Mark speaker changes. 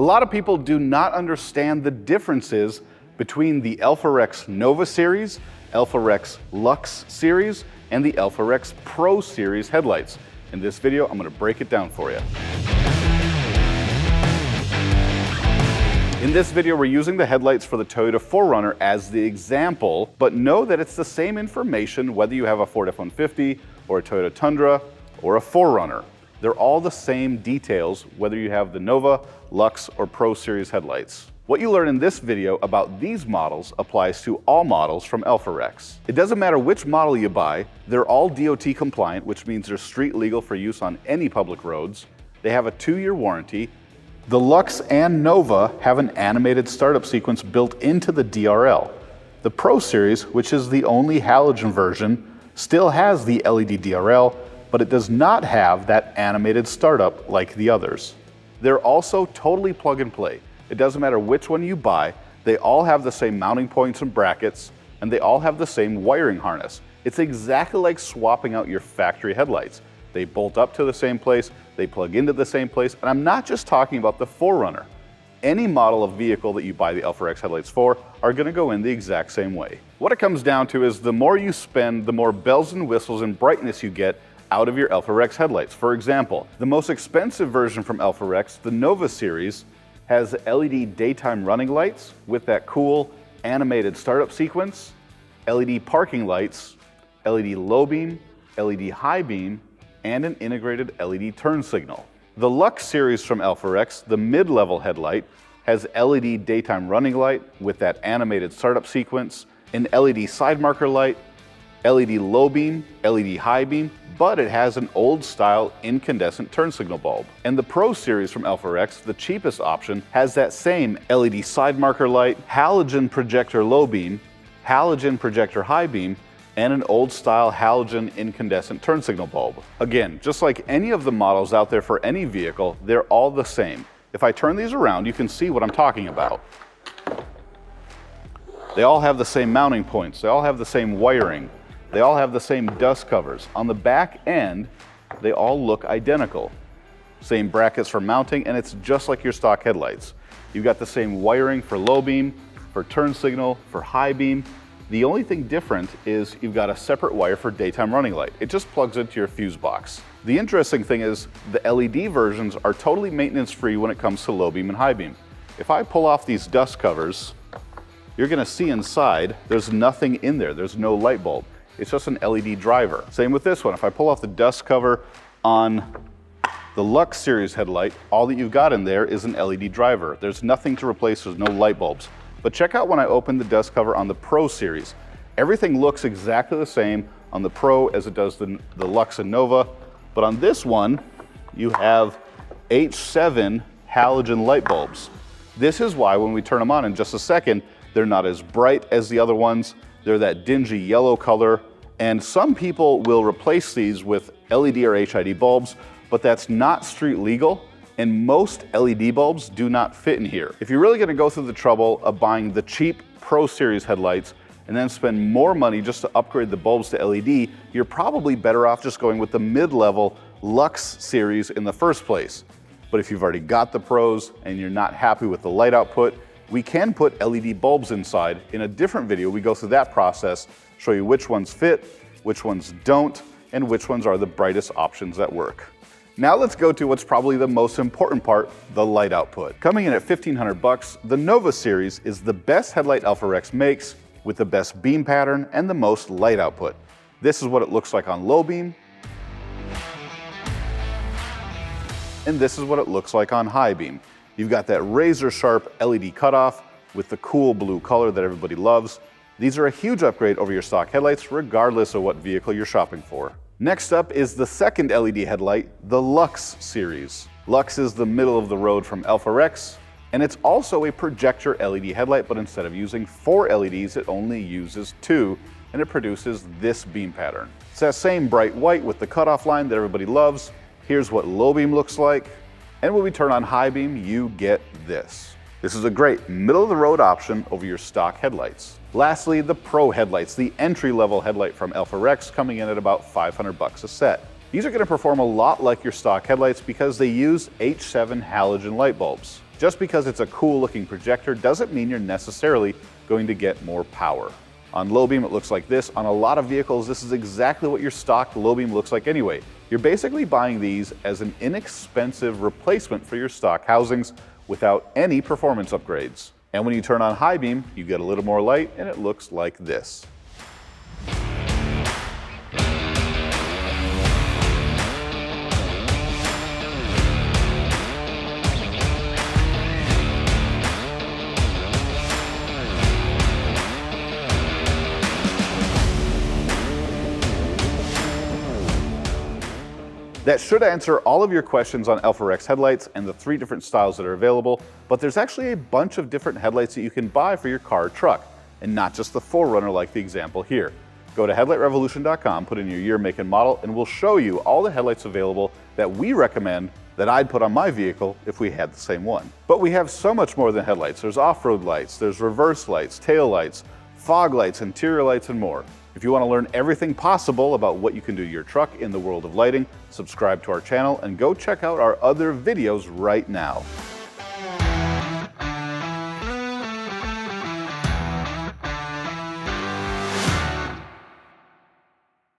Speaker 1: A lot of people do not understand the differences between the AlphaRex Nova Series, AlphaRex Luxx Series, and the AlphaRex Pro Series headlights. In this video, I'm going to break it down for you. In this video, we're using the headlights for the Toyota 4Runner as the example, but know that it's the same information whether you have a Ford F-150 or a Toyota Tundra or a 4Runner. They're all the same details whether you have the Nova, Luxx, or Pro Series headlights. What you learn in this video about these models applies to all models from AlphaRex. It doesn't matter which model you buy, they're all DOT compliant, which means they're street legal for use on any public roads. They have a 2-year warranty. The Luxx and Nova have an animated startup sequence built into the DRL. The Pro Series, which is the only halogen version, still has the LED DRL, but it does not have that animated startup like the others. They're also totally plug and play. It doesn't matter which one you buy, they all have the same mounting points and brackets, and they all have the same wiring harness. It's exactly like swapping out your factory headlights. They bolt up to the same place, they plug into the same place, and I'm not just talking about the 4Runner. Any model of vehicle that you buy the AlphaRex headlights for are going to go in the exact same way. What it comes down to is the more you spend, the more bells and whistles and brightness you get out of your AlphaRex headlights. For example, the most expensive version from AlphaRex, the Nova Series, has LED daytime running lights with that cool animated startup sequence, LED parking lights, LED low beam, LED high beam, and an integrated LED turn signal. The Luxx Series from AlphaRex, the mid-level headlight, has LED daytime running light with that animated startup sequence, an LED side marker light, LED low beam, LED high beam, but it has an old style incandescent turn signal bulb. And the Pro Series from AlphaRex, the cheapest option, has that same LED side marker light, halogen projector low beam, halogen projector high beam, and an old style halogen incandescent turn signal bulb. Again, just like any of the models out there for any vehicle, they're all the same. If I turn these around, you can see what I'm talking about. They all have the same mounting points, they all have the same wiring, they all have the same dust covers. On the back end, they all look identical. Same brackets for mounting, and it's just like your stock headlights. You've got the same wiring for low beam, for turn signal, for high beam. The only thing different is you've got a separate wire for daytime running light. It just plugs into your fuse box. The interesting thing is the LED versions are totally maintenance free when it comes to low beam and high beam. If I pull off these dust covers, you're gonna see inside, there's nothing in there. There's no light bulb. It's just an LED driver. Same with this one. If I pull off the dust cover on the Luxx Series headlight, all that you've got in there is an LED driver. There's nothing to replace, there's no light bulbs. But check out when I open the dust cover on the Pro Series. Everything looks exactly the same on the Pro as it does the Luxx and Nova. But on this one, you have H7 halogen light bulbs. This is why when we turn them on in just a second, they're not as bright as the other ones. They're that dingy yellow color. And some people will replace these with LED or HID bulbs, but that's not street legal. And most LED bulbs do not fit in here. If you're really gonna go through the trouble of buying the cheap Pro Series headlights and then spend more money just to upgrade the bulbs to LED, you're probably better off just going with the mid-level Luxx Series in the first place. But if you've already got the Pros and you're not happy with the light output, we can put LED bulbs inside. In a different video, we go through that process, show you which ones fit, which ones don't, and which ones are the brightest options that work. Now let's go to what's probably the most important part, the light output. Coming in at $1,500, the Nova Series is the best headlight AlphaRex makes with the best beam pattern and the most light output. This is what it looks like on low beam, and this is what it looks like on high beam. You've got that razor sharp LED cutoff with the cool blue color that everybody loves. These are a huge upgrade over your stock headlights regardless of what vehicle you're shopping for. Next up is the second LED headlight, the Luxx Series. Luxx is the middle of the road from AlphaRex, and it's also a projector LED headlight, but instead of using 4 LEDs, it only uses 2, and it produces this beam pattern. It's that same bright white with the cutoff line that everybody loves. Here's what low beam looks like, and when we turn on high beam, you get this. This is a great middle-of-the-road option over your stock headlights. Lastly, the Pro headlights, the entry-level headlight from AlphaRex, coming in at about $500 a set. These are going to perform a lot like your stock headlights because they use H7 halogen light bulbs. Just because it's a cool looking projector doesn't mean you're necessarily going to get more power. On low beam it looks like this. On a lot of vehicles this is exactly what your stock low beam looks like anyway. You're basically buying these as an inexpensive replacement for your stock housings without any performance upgrades. And when you turn on high beam, you get a little more light and it looks like this. That should answer all of your questions on AlphaRex headlights and the 3 different styles that are available, but there's actually a bunch of different headlights that you can buy for your car or truck, and not just the 4Runner like the example here. Go to headlightrevolution.com, put in your year, make, and model, and we'll show you all the headlights available that we recommend that I'd put on my vehicle if we had the same one. But we have so much more than headlights. There's off-road lights, there's reverse lights, tail lights, fog lights, interior lights, and more. If you want to learn everything possible about what you can do to your truck in the world of lighting, subscribe to our channel and go check out our other videos right now.